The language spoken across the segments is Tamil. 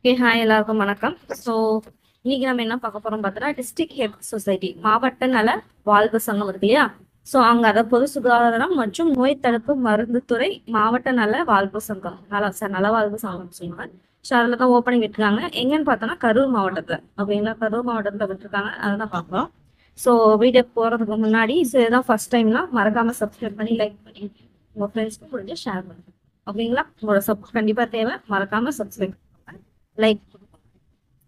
ஓகே ஹாய் எல்லாருக்கும் வணக்கம். ஸோ இன்னைக்கு நம்ம என்ன பார்க்க போறோம் பார்த்தோன்னா டிஸ்ட்ரிக்ட் ஹெல்த் சொசைட்டி மாவட்ட நல வாழ்வு சங்கம் இருக்கு இல்லையா. ஸோ அங்கே அதை பொது சுகாதாரம் மற்றும் நோய் தடுப்பு மருந்து துறை மாவட்ட நல வாழ்வு சங்கம் நல வாழ்வு சங்கம் சொல்லுவாங்க. ஸோ அதில் தான் ஓப்பனிங் விட்டுருக்காங்க. எங்கன்னு பார்த்தோன்னா கரூர் மாவட்டத்தில். ஓகேங்களா, கரூர் மாவட்டத்தில் விட்டுருக்காங்க. அதை தான் பார்க்குறோம். ஸோ வீடியோ போகிறதுக்கு முன்னாடி இதுதான் ஃபர்ஸ்ட் டைம்னா மறக்காமல் சப்ஸ்கிரைப் பண்ணி லைக் பண்ணி உங்கள் ஃப்ரெண்ட்ஸ்க்கு முடிஞ்சு ஷேர் பண்ணுங்க. ஓகேங்களா, உங்களோட சப்போர்ட் கண்டிப்பாக தேவை. மறக்காமல் சப்ஸ்கிரைப் லைக்.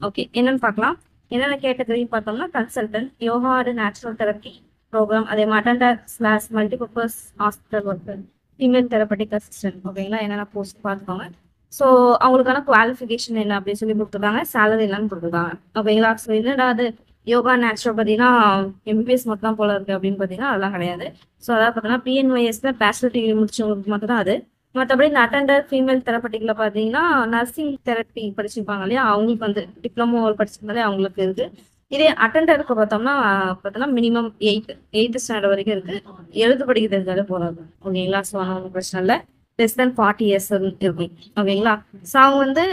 ஓகே, என்னன்னு பார்க்கலாம். என்னென்ன கேட்டகரி பார்த்தோம்னா consultant, yoga and natural therapy program, அதே attender slash multipurpose hospital worker, female therapeutic assistant. ஓகேங்களா, என்னென்ன போஸ்ட் பார்த்துக்கோங்க. ஸோ அவங்களுக்கான குவாலிஃபிகேஷன் என்ன அப்படின்னு சொல்லி கொடுத்துருக்காங்க, சேலரி என்னன்னு கொடுத்துருக்காங்க. ஓகேங்களா, ஸோ என்னடா அது யோகா நேச்சுரோபதினா எம்பிபிஎஸ் மட்டும் தான் போல இருக்கு அப்படின்னு பார்த்தீங்கன்னா அதெல்லாம் கிடையாது. ஸோ அதாவது பார்த்தீங்கன்னா பிஎன்ஒய்எஸ்ல பேச்சுலர் டிகிரி முடிச்சவங்களுக்கு மட்டும் தான் அது. மற்றபடி இந்த அட்டெண்டர் ஃபீமேல் தெரப்பட்டிக்கில் பார்த்தீங்கன்னா நர்சிங் தெரப்பி படிச்சிருப்பாங்க இல்லையா, அவங்களுக்கு வந்து டிப்ளமோ படிச்சிருந்தாலே அவங்களுக்கு இருக்கு. இதே அட்டெண்டருக்கு பார்த்தோம்னா மினிமம் எயித்து ஸ்டாண்டர்ட் வரைக்கும் இருக்கு. எழுது படிக்க தெரிஞ்சாலே போறாது. ஓகேங்களா, ஸோ ஒன்றும் பிரச்சனை இல்லை. லெஸ் தென் 40 years இருக்கும். ஓகேங்களா, ஸோ அவங்க வந்து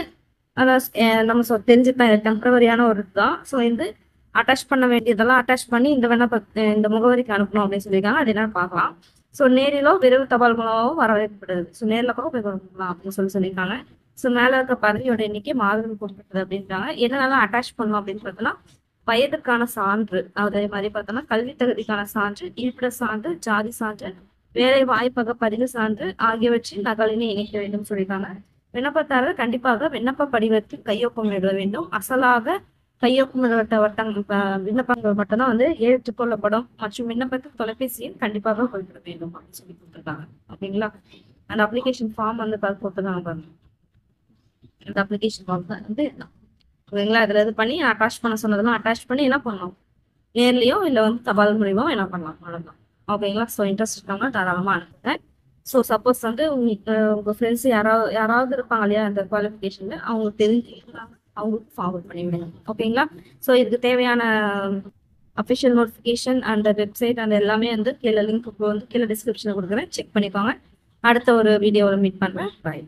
அதான் நம்ம தெரிஞ்சுக்கலாம், இது டெம்பரவரியான ஒரு இதுதான். ஸோ வந்து அட்டாச் பண்ண வேண்டியதெல்லாம் அட்டாச் பண்ணி இந்த முகவரிக்கு அனுப்பணும் அப்படின்னு சொல்லியிருக்காங்க. அது என்னன்னு பார்க்கலாம். ஸோ நேரிலோ விரைவு தபால் மூலமாகவும் வரவேற்கப்படுது. ஸோ நேரில் கூட போய் கொடுக்கலாம் அப்படின்னு சொல்லியிருக்காங்க. ஸோ மேலே இருக்க பதவியோட எண்ணிக்கை மாதங்கள் கொடுக்கப்பட்டது அப்படின்றாங்க. என்னென்னலாம் அட்டாச் பண்ணணும் அப்படின்னு பார்த்தோம்னா வயதுக்கான சான்று, அதே மாதிரி பார்த்தோம்னா கல்வி தகுதிக்கான சான்று, இருப்பிட சான்று, ஜாதி சான்று, வேலை வாய்ப்பக பதிவு சான்று ஆகியவற்றின் நகலினை இணைக்க வேண்டும் சொல்லியிருக்காங்க. விண்ணப்பதாரர் கண்டிப்பாக விண்ணப்ப படிவத்தில் கையொப்பம் எழுத வேண்டும். அசலாக கையொப்பமிடப்பட்ட விண்ணப்பங்கள் மட்டும்தான் வந்து ஏற்றுக்கொள்ளப்படும் மற்றும் விண்ணப்பத்தில் தொலைபேசி எண் கண்டிப்பாக குறிப்பிட வேண்டும் அப்படின்னு சொல்லி கொடுத்துருக்காங்க. ஓகேங்களா, அந்த அப்ளிகேஷன் ஃபார்ம் வந்து கொடுத்துருக்காங்க பாருங்க. அந்த அப்ளிகேஷன் ஃபார்ம் தான் வந்து ஓகேங்களா, இதுல இது பண்ணி அட்டாச் பண்ண சொன்னதெல்லாம் அட்டாச் பண்ணி என்ன பண்ணலாம், நேர்லயோ இல்லை வந்து தபால் மூலியமோ என்ன பண்ணலாம், அவ்வளோதான். ஓகேங்களா, ஸோ இன்ட்ரெஸ்ட் இருக்காங்க தாராளமாக அனுப்புங்க. ஸோ சப்போஸ் வந்து உங்க ஃப்ரெண்ட்ஸ் யாராவது இருப்பாங்க இல்லையா அந்த குவாலிஃபிகேஷன்ல, அவங்களுக்கு தெரிஞ்சுக்கிறாங்க, அவங்களுக்கு ஃபார்வர்ட் பண்ணி விடுங்க. ஓகேங்களா, ஸோ இதுக்கு தேவையான அஃபிஷியல் நோட்டிஃபிகேஷன் அந்த வெப்சைட் அந்த எல்லாமே வந்து கீழே லிங்க் வந்து கீழே டிஸ்கிரிப்ஷனில் கொடுக்குறேன், செக் பண்ணிக்கோங்க. அடுத்த ஒரு வீடியோவில் மீட் பண்ணுறேன். பாய்.